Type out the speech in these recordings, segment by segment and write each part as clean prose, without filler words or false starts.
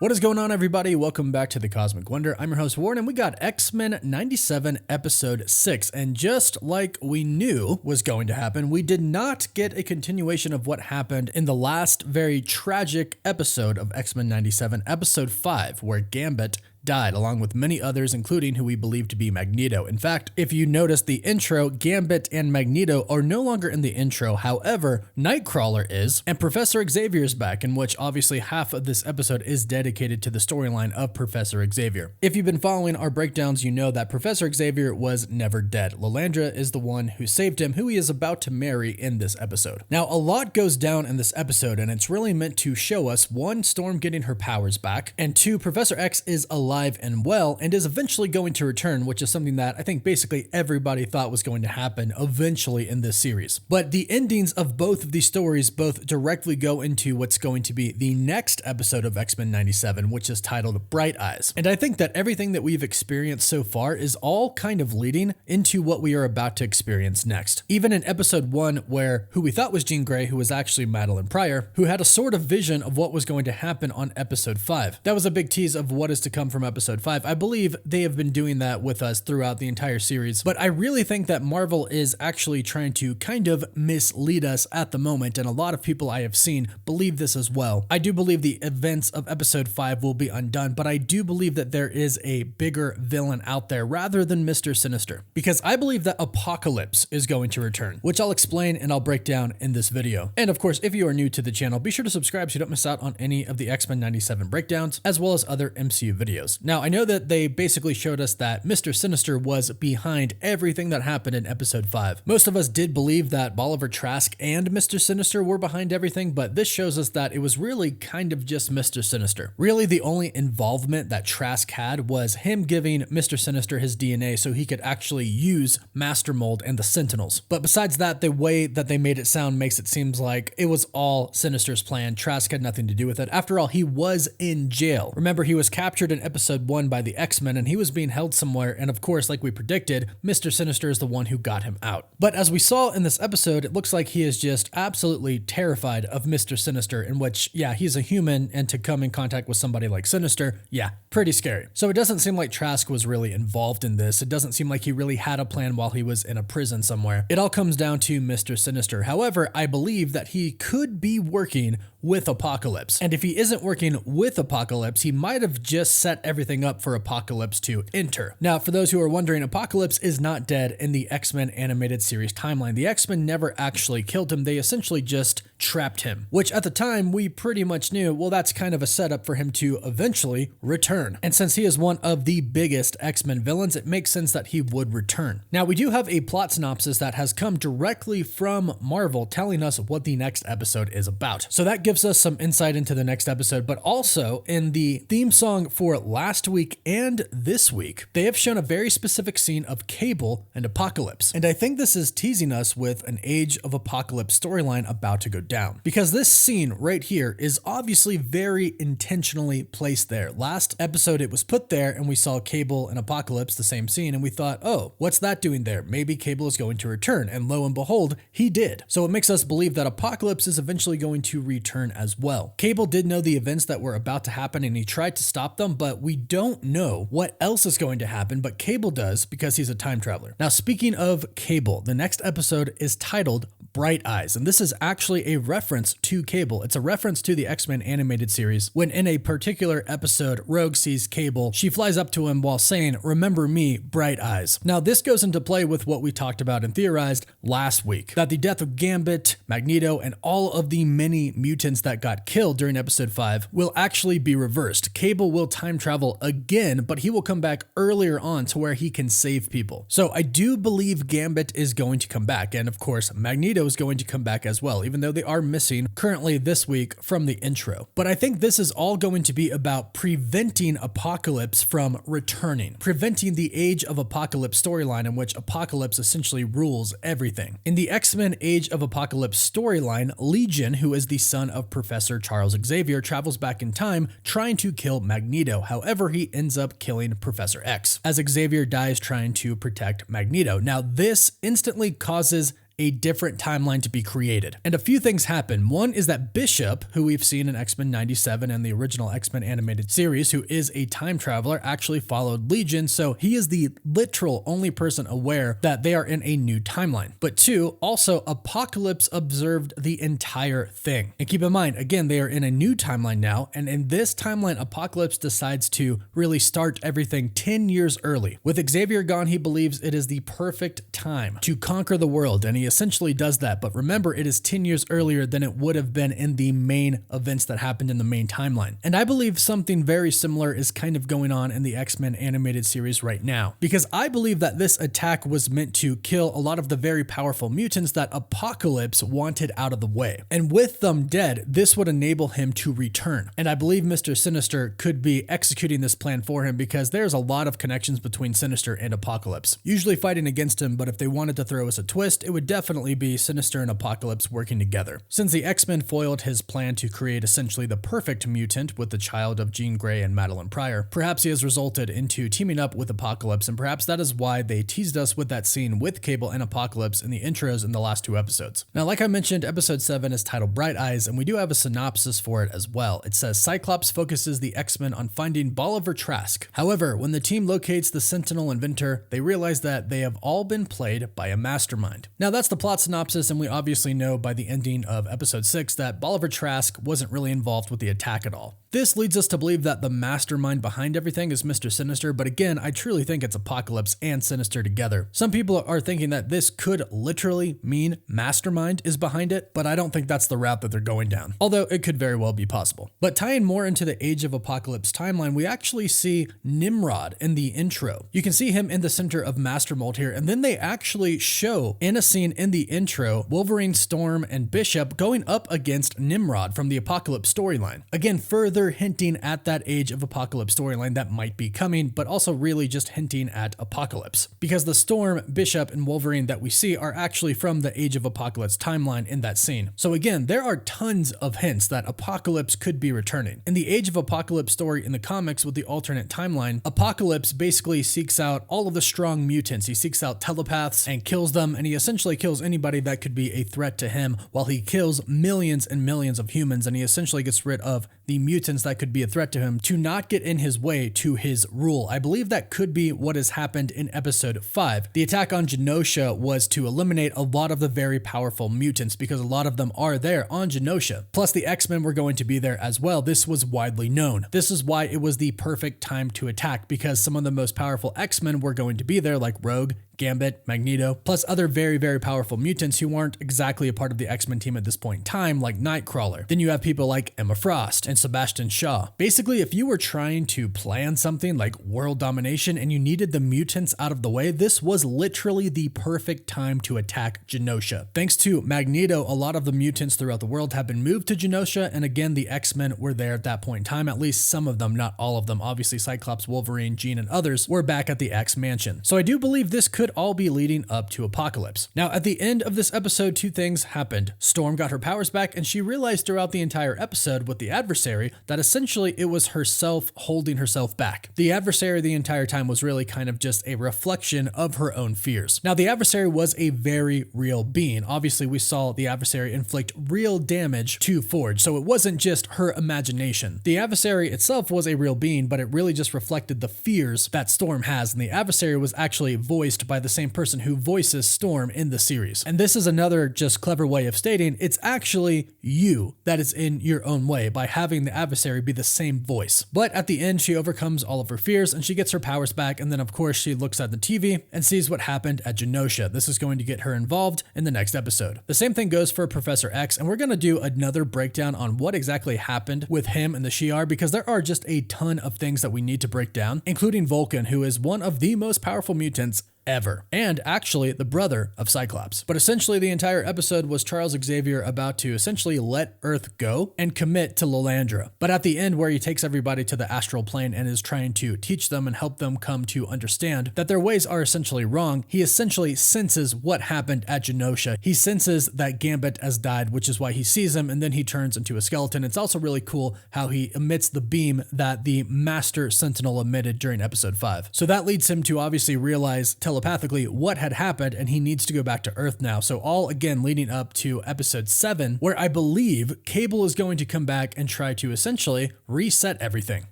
What is going on, everybody? Welcome back to the Cosmic Wonder. I'm your host, Warren, and we got X-Men 97 episode 6. And just like we knew was going to happen, we did not get a continuation of what happened in the last very tragic episode of X-Men 97, episode 5, where Gambit died, along with many others, including who we believe to be Magneto. In fact, if you notice the intro, Gambit and Magneto are no longer in the intro. However, Nightcrawler is, and Professor Xavier is back, in which obviously half of this episode is dedicated to the storyline of Professor Xavier. If you've been following our breakdowns, you know that Professor Xavier was never dead. Lilandra is the one who saved him, who he is about to marry in this episode. Now, a lot goes down in this episode, and it's really meant to show us, one, Storm getting her powers back, and two, Professor X is alive and well and is eventually going to return, which is something that I think basically everybody thought was going to happen eventually in this series. But the endings of both of these stories both directly go into what's going to be the next episode of X-Men 97, which is titled Bright Eyes. And I think that everything that we've experienced so far is all kind of leading into what we are about to experience next. Even in episode 1, where who we thought was Jean Grey, who was actually Madeline Pryor, who had a sort of vision of what was going to happen on episode 5. That was a big tease of what is to come from episode 5. I believe they have been doing that with us throughout the entire series, but I really think that Marvel is actually trying to kind of mislead us at the moment, and a lot of people I have seen believe this as well. I do believe the events of episode 5 will be undone, but I do believe that there is a bigger villain out there rather than Mister Sinister, because I believe that Apocalypse is going to return, which I'll explain and I'll break down in this video. And of course, if you are new to the channel, be sure to subscribe so you don't miss out on any of the X-Men 97 breakdowns, as well as other MCU videos. Now, I know that they basically showed us that Mister Sinister was behind everything that happened in episode 5. Most of us did believe that Bolivar Trask and Mister Sinister were behind everything, but this shows us that it was really kind of just Mister Sinister. Really, the only involvement that Trask had was him giving Mister Sinister his DNA so he could actually use Master Mold and the Sentinels. But besides that, the way that they made it sound makes it seem like it was all Sinister's plan. Trask had nothing to do with it. After all, he was in jail. Remember, he was captured in episode 1 by the X-Men, and he was being held somewhere, and of course, like we predicted, Mister Sinister is the one who got him out. But as we saw in this episode, it looks like he is just absolutely terrified of Mister Sinister, in which, yeah, he's a human, and to come in contact with somebody like Sinister, yeah, pretty scary. So it doesn't seem like Trask was really involved in this. It doesn't seem like he really had a plan while he was in a prison somewhere. It all comes down to Mister Sinister. However, I believe that he could be working with Apocalypse. And if he isn't working with Apocalypse, he might have just set everything up for Apocalypse to enter. Now, for those who are wondering, Apocalypse is not dead in the X-Men animated series timeline. The X-Men never actually killed him. They essentially just trapped him, which at the time we pretty much knew, well, that's kind of a setup for him to eventually return. And since he is one of the biggest X-Men villains, it makes sense that he would return. Now, we do have a plot synopsis that has come directly from Marvel telling us what the next episode is about. So that gives us some insight into the next episode, but also in the theme song for last week and this week, they have shown a very specific scene of Cable and Apocalypse. And I think this is teasing us with an Age of Apocalypse storyline about to go down, because this scene right here is obviously very intentionally placed there. Last episode, it was put there and we saw Cable and Apocalypse, the same scene, and we thought, oh, what's that doing there? Maybe Cable is going to return, and lo and behold, he did. So it makes us believe that Apocalypse is eventually going to return as well. Cable did know the events that were about to happen and he tried to stop them, but we don't know what else is going to happen, but Cable does because he's a time traveler. Now, speaking of Cable, the next episode is titled Bright Eyes, and this is actually a reference to Cable. It's a reference to the X-Men animated series. When in a particular episode, Rogue sees Cable, she flies up to him while saying, "Remember me, Bright Eyes." Now, this goes into play with what we talked about and theorized last week, that the death of Gambit, Magneto, and all of the many mutants that got killed during episode 5 will actually be reversed. Cable will time travel again, but he will come back earlier on to where he can save people. So I do believe Gambit is going to come back, and of course, Magneto is going to come back as well, even though they are missing currently this week from the intro. But I think this is all going to be about preventing Apocalypse from returning, preventing the Age of Apocalypse storyline in which Apocalypse essentially rules everything. In the X-Men Age of Apocalypse storyline, Legion, who is the son of Professor Charles Xavier, travels back in time trying to kill Magneto. However, he ends up killing Professor X, as Xavier dies trying to protect Magneto. Now, this instantly causes a different timeline to be created. And a few things happen. One is that Bishop, who we've seen in X-Men 97 and the original X-Men animated series, who is a time traveler, actually followed Legion, so he is the literal only person aware that they are in a new timeline. But two, also Apocalypse observed the entire thing. And keep in mind, again, they are in a new timeline now, and in this timeline, Apocalypse decides to really start everything 10 years early. With Xavier gone, he believes it is the perfect time to conquer the world, and he essentially does that. But remember, it is 10 years earlier than it would have been in the main events that happened in the main timeline. And I believe something very similar is kind of going on in the X-Men animated series right now, because I believe that this attack was meant to kill a lot of the very powerful mutants that Apocalypse wanted out of the way. And with them dead, this would enable him to return. And I believe Mister Sinister could be executing this plan for him, because there's a lot of connections between Sinister and Apocalypse, usually fighting against him, but if they wanted to throw us a twist, it would definitely be Sinister and Apocalypse working together. Since the X-Men foiled his plan to create essentially the perfect mutant with the child of Jean Grey and Madeline Pryor, perhaps he has resulted into teaming up with Apocalypse, and perhaps that is why they teased us with that scene with Cable and Apocalypse in the intros in the last two episodes. Now, like I mentioned, episode 7 is titled Bright Eyes, and we do have a synopsis for it as well. It says, Cyclops focuses the X-Men on finding Bolivar Trask. However, when the team locates the Sentinel inventor, they realize that they have all been played by a mastermind. Now, that's the plot synopsis, and we obviously know by the ending of episode 6 that Bolivar Trask wasn't really involved with the attack at all. This leads us to believe that the mastermind behind everything is Mister Sinister, but again, I truly think it's Apocalypse and Sinister together. Some people are thinking that this could literally mean mastermind is behind it, but I don't think that's the route that they're going down, although it could very well be possible. But tying more into the Age of Apocalypse timeline, we actually see Nimrod in the intro. You can see him in the center of Master Mold here, and then they actually show in a scene in the intro Wolverine, Storm, and Bishop going up against Nimrod from the Apocalypse storyline. Again, further hinting at that Age of Apocalypse storyline that might be coming, but also really just hinting at Apocalypse, because the Storm, Bishop, and Wolverine that we see are actually from the Age of Apocalypse timeline in that scene. So again, there are tons of hints that Apocalypse could be returning. In the Age of Apocalypse story in the comics with the alternate timeline, Apocalypse basically seeks out all of the strong mutants. He seeks out telepaths and kills them, and he essentially kills anybody that could be a threat to him, while he kills millions and millions of humans, and he essentially gets rid of the mutants that could be a threat to him to not get in his way to his rule. I believe that could be what has happened in episode 5. The attack on Genosha was to eliminate a lot of the very powerful mutants, because a lot of them are there on Genosha. Plus the X-Men were going to be there as well. This was widely known. This is why it was the perfect time to attack, because some of the most powerful X-Men were going to be there, like Rogue, Gambit, Magneto, plus other very, very powerful mutants who aren't exactly a part of the X-Men team at this point in time, like Nightcrawler. Then you have people like Emma Frost and Sebastian Shaw. Basically, if you were trying to plan something like world domination and you needed the mutants out of the way, this was literally the perfect time to attack Genosha. Thanks to Magneto, a lot of the mutants throughout the world have been moved to Genosha, and again, the X-Men were there at that point in time, at least some of them, not all of them. Obviously, Cyclops, Wolverine, Jean, and others were back at the X-Mansion. So I do believe this could all be leading up to Apocalypse. Now, at the end of this episode, two things happened. Storm got her powers back, and she realized throughout the entire episode with the adversary that essentially it was herself holding herself back. The adversary the entire time was really kind of just a reflection of her own fears. Now, the adversary was a very real being. Obviously, we saw the adversary inflict real damage to Forge, so it wasn't just her imagination. The adversary itself was a real being, but it really just reflected the fears that Storm has, and the adversary was actually voiced by the same person who voices Storm in the series. And this is another just clever way of stating it's actually you that is in your own way by having the adversary be the same voice. But at the end, she overcomes all of her fears and she gets her powers back, and then of course she looks at the TV and sees what happened at Genosha. This is going to get her involved in the next episode. The same thing goes for Professor X, and we're going to do another breakdown on what exactly happened with him and the Shi'ar, because there are just a ton of things that we need to break down, including Vulcan, who is one of the most powerful mutants ever, and actually the brother of Cyclops. But essentially the entire episode was Charles Xavier about to essentially let Earth go and commit to Lilandra. But at the end, where he takes everybody to the astral plane and is trying to teach them and help them come to understand that their ways are essentially wrong, he essentially senses what happened at Genosha. He senses that Gambit has died, which is why he sees him, and then he turns into a skeleton. It's also really cool how he emits the beam that the Master Sentinel emitted during episode 5. So that leads him to obviously realize telepathically what had happened, and he needs to go back to Earth now. So all again leading up to episode 7, where I believe Cable is going to come back and try to essentially reset everything.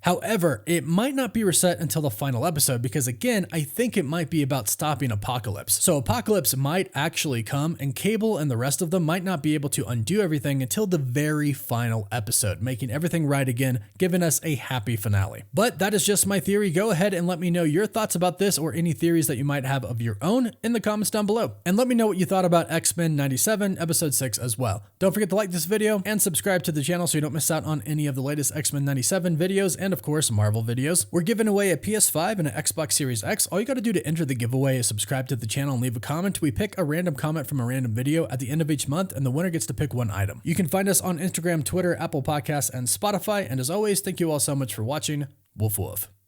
However, it might not be reset until the final episode, because again, I think it might be about stopping Apocalypse. So Apocalypse might actually come, and Cable and the rest of them might not be able to undo everything until the very final episode, making everything right again, giving us a happy finale. But that is just my theory. Go ahead and let me know your thoughts about this, or any theories that you might have of your own, in the comments down below. And let me know what you thought about X-Men 97 episode 6 as well. Don't forget to like this video and subscribe to the channel so you don't miss out on any of the latest X-Men 97 videos, and of course Marvel videos. We're giving away a PS5 and an Xbox Series X. All you got to do to enter the giveaway is subscribe to the channel and leave a comment. We pick a random comment from a random video at the end of each month, and the winner gets to pick one item. You can find us on Instagram, Twitter, Apple Podcasts, and Spotify. And as always, thank you all so much for watching. Wolf Wolf.